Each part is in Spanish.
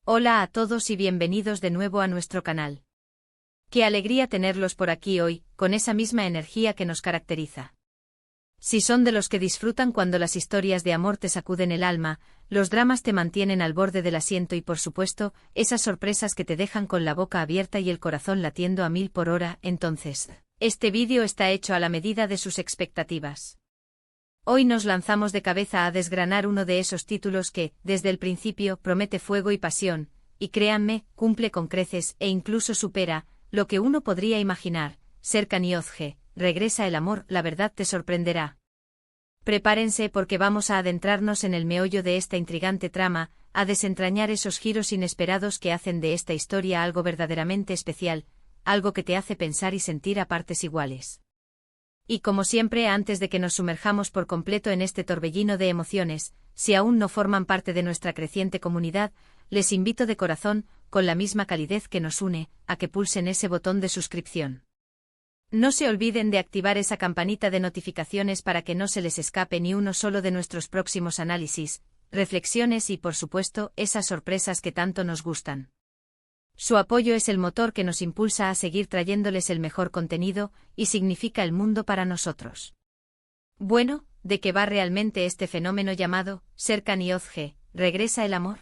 Hola a todos y bienvenidos de nuevo a nuestro canal. Qué alegría tenerlos por aquí hoy, con esa misma energía que nos caracteriza. Si son de los que disfrutan cuando las historias de amor te sacuden el alma, los dramas te mantienen al borde del asiento y por supuesto, esas sorpresas que te dejan con la boca abierta y el corazón latiendo a 1000 por hora, entonces, este vídeo está hecho a la medida de sus expectativas. Hoy nos lanzamos de cabeza a desgranar uno de esos títulos que, desde el principio, promete fuego y pasión, y créanme, cumple con creces e incluso supera lo que uno podría imaginar. Serkan y Özge, regresa el amor, la verdad te sorprenderá. Prepárense porque vamos a adentrarnos en el meollo de esta intrigante trama, a desentrañar esos giros inesperados que hacen de esta historia algo verdaderamente especial, algo que te hace pensar y sentir a partes iguales. Y como siempre, antes de que nos sumerjamos por completo en este torbellino de emociones, si aún no forman parte de nuestra creciente comunidad, les invito de corazón, con la misma calidez que nos une, a que pulsen ese botón de suscripción. No se olviden de activar esa campanita de notificaciones para que no se les escape ni uno solo de nuestros próximos análisis, reflexiones y, por supuesto, esas sorpresas que tanto nos gustan. Su apoyo es el motor que nos impulsa a seguir trayéndoles el mejor contenido, y significa el mundo para nosotros. Bueno, ¿de qué va realmente este fenómeno llamado Serkan y Özge, regresa el amor?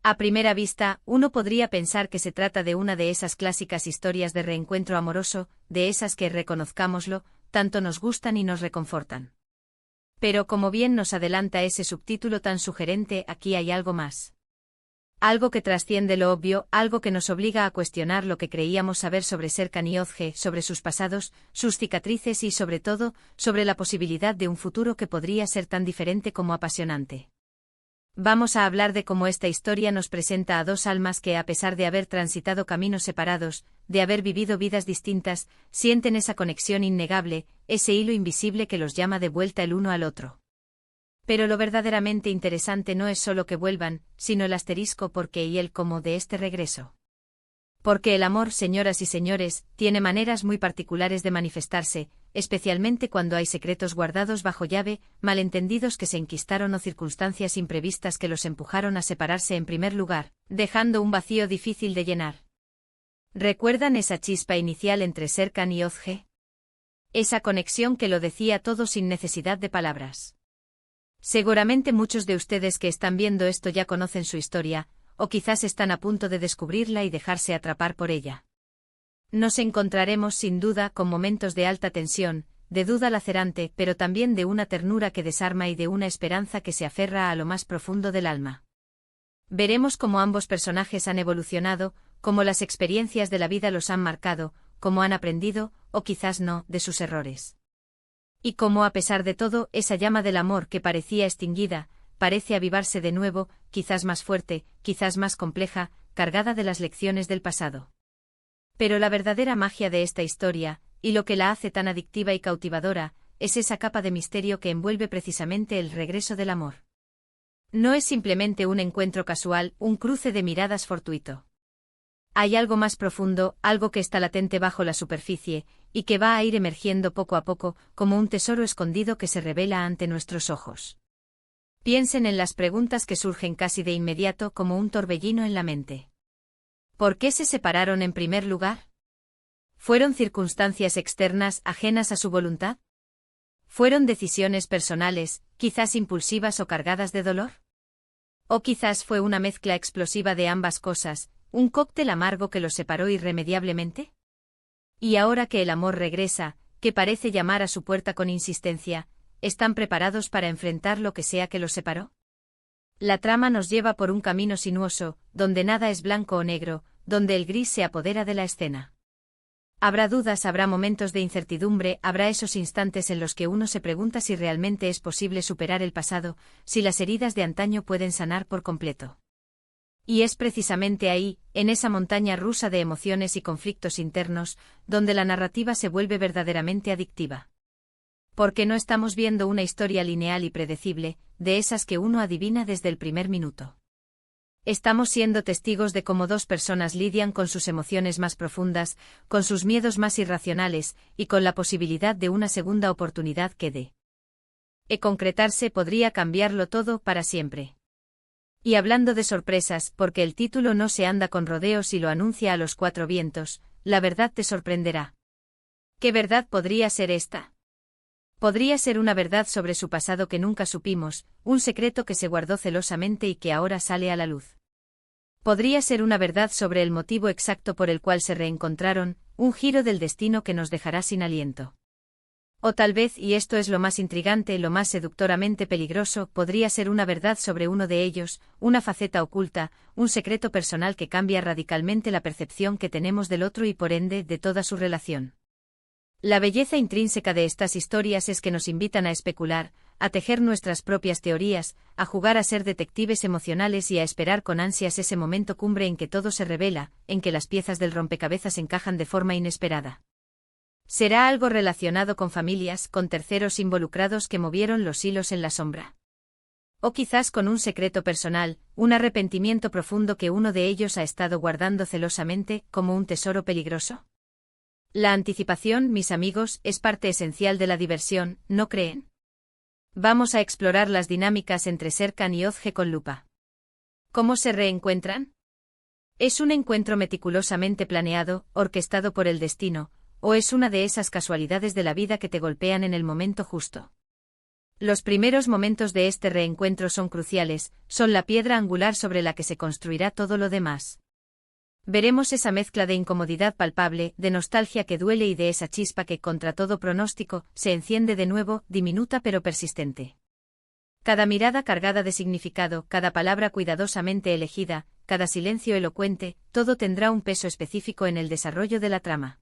A primera vista, uno podría pensar que se trata de una de esas clásicas historias de reencuentro amoroso, de esas que, reconozcámoslo, tanto nos gustan y nos reconfortan. Pero como bien nos adelanta ese subtítulo tan sugerente, aquí hay algo más. Algo que trasciende lo obvio, algo que nos obliga a cuestionar lo que creíamos saber sobre Serkan y Özge, sobre sus pasados, sus cicatrices y sobre todo, sobre la posibilidad de un futuro que podría ser tan diferente como apasionante. Vamos a hablar de cómo esta historia nos presenta a dos almas que, a pesar de haber transitado caminos separados, de haber vivido vidas distintas, sienten esa conexión innegable, ese hilo invisible que los llama de vuelta el uno al otro. Pero lo verdaderamente interesante no es solo que vuelvan, sino el asterisco por qué y el cómo de este regreso. Porque el amor, señoras y señores, tiene maneras muy particulares de manifestarse, especialmente cuando hay secretos guardados bajo llave, malentendidos que se enquistaron o circunstancias imprevistas que los empujaron a separarse en primer lugar, dejando un vacío difícil de llenar. ¿Recuerdan esa chispa inicial entre Serkan y Özge? Esa conexión que lo decía todo sin necesidad de palabras. Seguramente muchos de ustedes que están viendo esto ya conocen su historia, o quizás están a punto de descubrirla y dejarse atrapar por ella. Nos encontraremos sin duda con momentos de alta tensión, de duda lacerante, pero también de una ternura que desarma y de una esperanza que se aferra a lo más profundo del alma. Veremos cómo ambos personajes han evolucionado, cómo las experiencias de la vida los han marcado, cómo han aprendido, o quizás no, de sus errores. Y cómo a pesar de todo, esa llama del amor que parecía extinguida, parece avivarse de nuevo, quizás más fuerte, quizás más compleja, cargada de las lecciones del pasado. Pero la verdadera magia de esta historia, y lo que la hace tan adictiva y cautivadora, es esa capa de misterio que envuelve precisamente el regreso del amor. No es simplemente un encuentro casual, un cruce de miradas fortuito. Hay algo más profundo, algo que está latente bajo la superficie, y que va a ir emergiendo poco a poco, como un tesoro escondido que se revela ante nuestros ojos. Piensen en las preguntas que surgen casi de inmediato como un torbellino en la mente. ¿Por qué se separaron en primer lugar? ¿Fueron circunstancias externas ajenas a su voluntad? ¿Fueron decisiones personales, quizás impulsivas o cargadas de dolor? ¿O quizás fue una mezcla explosiva de ambas cosas, un cóctel amargo que los separó irremediablemente? Y ahora que el amor regresa, que parece llamar a su puerta con insistencia, ¿están preparados para enfrentar lo que sea que los separó? La trama nos lleva por un camino sinuoso, donde nada es blanco o negro, donde el gris se apodera de la escena. Habrá dudas, habrá momentos de incertidumbre, habrá esos instantes en los que uno se pregunta si realmente es posible superar el pasado, si las heridas de antaño pueden sanar por completo. Y es precisamente ahí, en esa montaña rusa de emociones y conflictos internos, donde la narrativa se vuelve verdaderamente adictiva. Porque no estamos viendo una historia lineal y predecible, de esas que uno adivina desde el primer minuto. Estamos siendo testigos de cómo dos personas lidian con sus emociones más profundas, con sus miedos más irracionales, y con la posibilidad de una segunda oportunidad que de concretarse podría cambiarlo todo para siempre. Y hablando de sorpresas, porque el título no se anda con rodeos y lo anuncia a los cuatro vientos, la verdad te sorprenderá. ¿Qué verdad podría ser esta? Podría ser una verdad sobre su pasado que nunca supimos, un secreto que se guardó celosamente y que ahora sale a la luz. Podría ser una verdad sobre el motivo exacto por el cual se reencontraron, un giro del destino que nos dejará sin aliento. O tal vez, y esto es lo más intrigante, lo más seductoramente peligroso, podría ser una verdad sobre uno de ellos, una faceta oculta, un secreto personal que cambia radicalmente la percepción que tenemos del otro y por ende de toda su relación. La belleza intrínseca de estas historias es que nos invitan a especular, a tejer nuestras propias teorías, a jugar a ser detectives emocionales y a esperar con ansias ese momento cumbre en que todo se revela, en que las piezas del rompecabezas encajan de forma inesperada. ¿Será algo relacionado con familias, con terceros involucrados que movieron los hilos en la sombra? O quizás con un secreto personal, un arrepentimiento profundo que uno de ellos ha estado guardando celosamente, como un tesoro peligroso. La anticipación, mis amigos, es parte esencial de la diversión, ¿no creen? Vamos a explorar las dinámicas entre Serkan y Ozge con lupa. ¿Cómo se reencuentran? ¿Es un encuentro meticulosamente planeado, orquestado por el destino, o es una de esas casualidades de la vida que te golpean en el momento justo? Los primeros momentos de este reencuentro son cruciales, son la piedra angular sobre la que se construirá todo lo demás. Veremos esa mezcla de incomodidad palpable, de nostalgia que duele y de esa chispa que, contra todo pronóstico, se enciende de nuevo, diminuta pero persistente. Cada mirada cargada de significado, cada palabra cuidadosamente elegida, cada silencio elocuente, todo tendrá un peso específico en el desarrollo de la trama.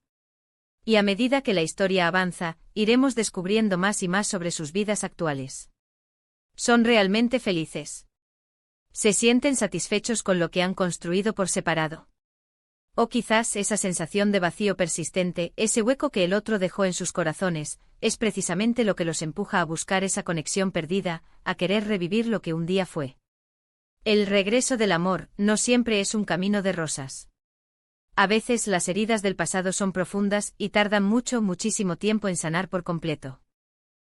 Y a medida que la historia avanza, iremos descubriendo más y más sobre sus vidas actuales. ¿Son realmente felices? ¿Se sienten satisfechos con lo que han construido por separado? O quizás esa sensación de vacío persistente, ese hueco que el otro dejó en sus corazones, es precisamente lo que los empuja a buscar esa conexión perdida, a querer revivir lo que un día fue. El regreso del amor no siempre es un camino de rosas. A veces las heridas del pasado son profundas y tardan muchísimo tiempo en sanar por completo.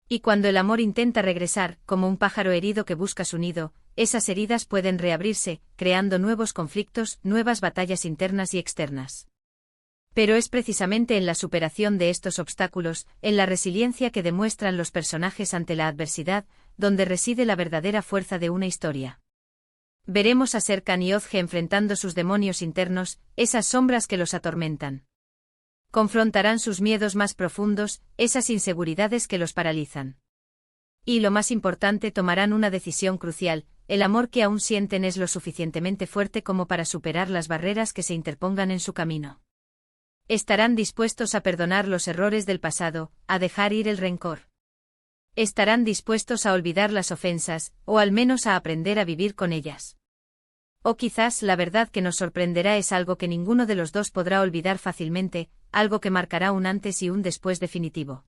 Y cuando el amor intenta regresar, como un pájaro herido que busca su nido, esas heridas pueden reabrirse, creando nuevos conflictos, nuevas batallas internas y externas. Pero es precisamente en la superación de estos obstáculos, en la resiliencia que demuestran los personajes ante la adversidad, donde reside la verdadera fuerza de una historia. Veremos a Serkan y Ozge enfrentando sus demonios internos, esas sombras que los atormentan. Confrontarán sus miedos más profundos, esas inseguridades que los paralizan. Y lo más importante, tomarán una decisión crucial: el amor que aún sienten es lo suficientemente fuerte como para superar las barreras que se interpongan en su camino. Estarán dispuestos a perdonar los errores del pasado, a dejar ir el rencor. Estarán dispuestos a olvidar las ofensas, o al menos a aprender a vivir con ellas. O quizás la verdad que nos sorprenderá es algo que ninguno de los dos podrá olvidar fácilmente, algo que marcará un antes y un después definitivo.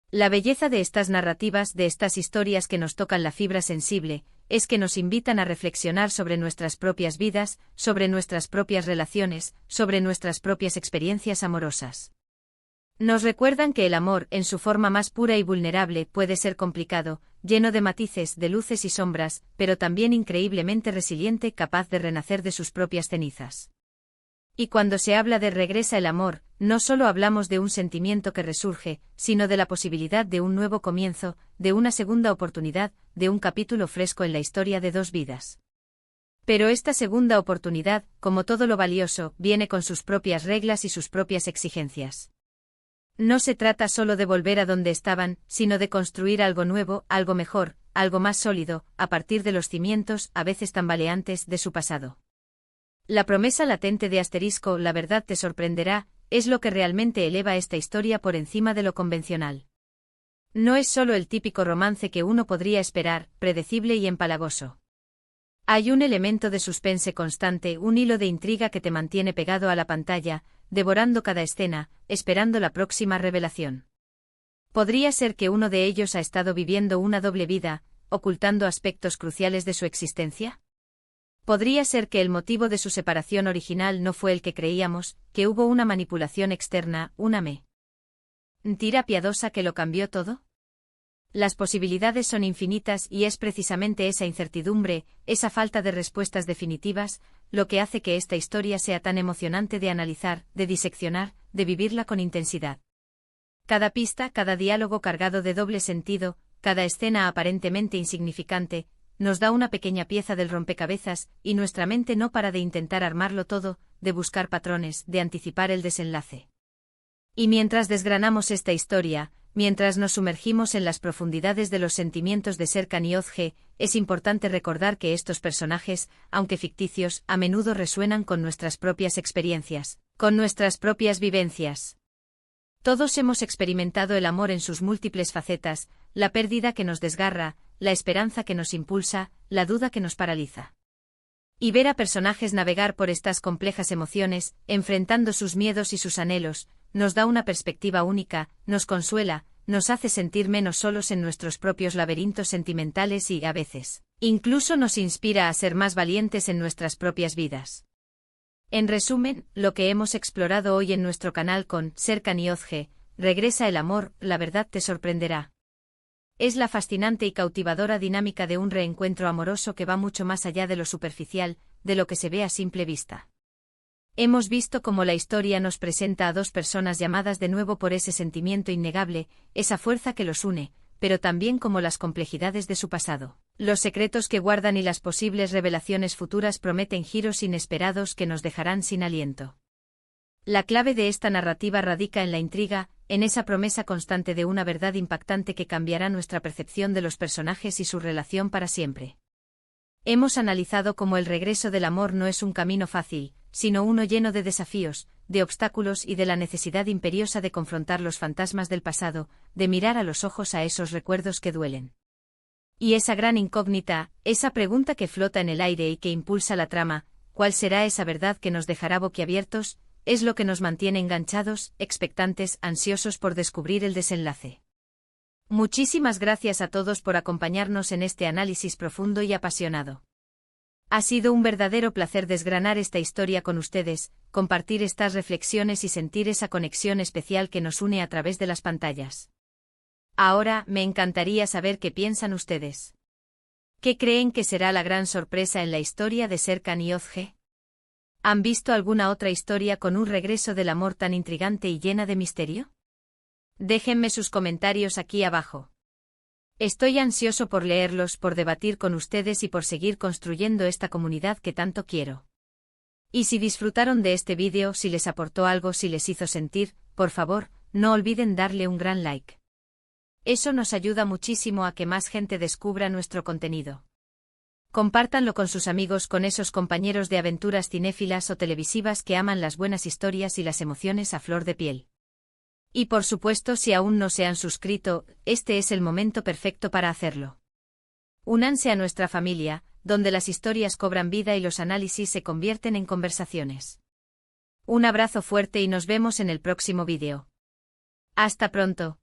La belleza de estas narrativas, de estas historias que nos tocan la fibra sensible, es que nos invitan a reflexionar sobre nuestras propias vidas, sobre nuestras propias relaciones, sobre nuestras propias experiencias amorosas. Nos recuerdan que el amor, en su forma más pura y vulnerable, puede ser complicado, lleno de matices, de luces y sombras, pero también increíblemente resiliente, capaz de renacer de sus propias cenizas. Y cuando se habla de regresa el amor, no solo hablamos de un sentimiento que resurge, sino de la posibilidad de un nuevo comienzo, de una segunda oportunidad, de un capítulo fresco en la historia de dos vidas. Pero esta segunda oportunidad, como todo lo valioso, viene con sus propias reglas y sus propias exigencias. No se trata solo de volver a donde estaban, sino de construir algo nuevo, algo mejor, algo más sólido, a partir de los cimientos, a veces tambaleantes, de su pasado. La promesa latente de Asterisco, la verdad te sorprenderá, es lo que realmente eleva esta historia por encima de lo convencional. No es solo el típico romance que uno podría esperar, predecible y empalagoso. Hay un elemento de suspense constante, un hilo de intriga que te mantiene pegado a la pantalla, devorando cada escena, esperando la próxima revelación. ¿Podría ser que uno de ellos ha estado viviendo una doble vida, ocultando aspectos cruciales de su existencia? ¿Podría ser que el motivo de su separación original no fue el que creíamos, que hubo una manipulación externa, una mentira piadosa que lo cambió todo? Las posibilidades son infinitas y es precisamente esa incertidumbre, esa falta de respuestas definitivas, lo que hace que esta historia sea tan emocionante de analizar, de diseccionar, de vivirla con intensidad. Cada pista, cada diálogo cargado de doble sentido, cada escena aparentemente insignificante, nos da una pequeña pieza del rompecabezas, y nuestra mente no para de intentar armarlo todo, de buscar patrones, de anticipar el desenlace. Y mientras desgranamos esta historia, mientras nos sumergimos en las profundidades de los sentimientos de Serkan y Özge, es importante recordar que estos personajes, aunque ficticios, a menudo resuenan con nuestras propias experiencias, con nuestras propias vivencias. Todos hemos experimentado el amor en sus múltiples facetas, la pérdida que nos desgarra, la esperanza que nos impulsa, la duda que nos paraliza. Y ver a personajes navegar por estas complejas emociones, enfrentando sus miedos y sus anhelos, nos da una perspectiva única, nos consuela, nos hace sentir menos solos en nuestros propios laberintos sentimentales y, a veces, incluso nos inspira a ser más valientes en nuestras propias vidas. En resumen, lo que hemos explorado hoy en nuestro canal con Serkan y Özge, Regresa el amor, la verdad te sorprenderá. Es la fascinante y cautivadora dinámica de un reencuentro amoroso que va mucho más allá de lo superficial, de lo que se ve a simple vista. Hemos visto cómo la historia nos presenta a dos personas llamadas de nuevo por ese sentimiento innegable, esa fuerza que los une, pero también como las complejidades de su pasado, los secretos que guardan y las posibles revelaciones futuras prometen giros inesperados que nos dejarán sin aliento. La clave de esta narrativa radica en la intriga, en esa promesa constante de una verdad impactante que cambiará nuestra percepción de los personajes y su relación para siempre. Hemos analizado cómo el regreso del amor no es un camino fácil, sino uno lleno de desafíos, de obstáculos y de la necesidad imperiosa de confrontar los fantasmas del pasado, de mirar a los ojos a esos recuerdos que duelen. Y esa gran incógnita, esa pregunta que flota en el aire y que impulsa la trama, ¿cuál será esa verdad que nos dejará boquiabiertos? Es lo que nos mantiene enganchados, expectantes, ansiosos por descubrir el desenlace. Muchísimas gracias a todos por acompañarnos en este análisis profundo y apasionado. Ha sido un verdadero placer desgranar esta historia con ustedes, compartir estas reflexiones y sentir esa conexión especial que nos une a través de las pantallas. Ahora, me encantaría saber qué piensan ustedes. ¿Qué creen que será la gran sorpresa en la historia de Serkan y Özge? ¿Han visto alguna otra historia con un regreso del amor tan intrigante y llena de misterio? Déjenme sus comentarios aquí abajo. Estoy ansioso por leerlos, por debatir con ustedes y por seguir construyendo esta comunidad que tanto quiero. Y si disfrutaron de este vídeo, si les aportó algo, si les hizo sentir, por favor, no olviden darle un gran like. Eso nos ayuda muchísimo a que más gente descubra nuestro contenido. Compártanlo con sus amigos, con esos compañeros de aventuras cinéfilas o televisivas que aman las buenas historias y las emociones a flor de piel. Y por supuesto, si aún no se han suscrito, este es el momento perfecto para hacerlo. Únanse a nuestra familia, donde las historias cobran vida y los análisis se convierten en conversaciones. Un abrazo fuerte y nos vemos en el próximo vídeo. Hasta pronto.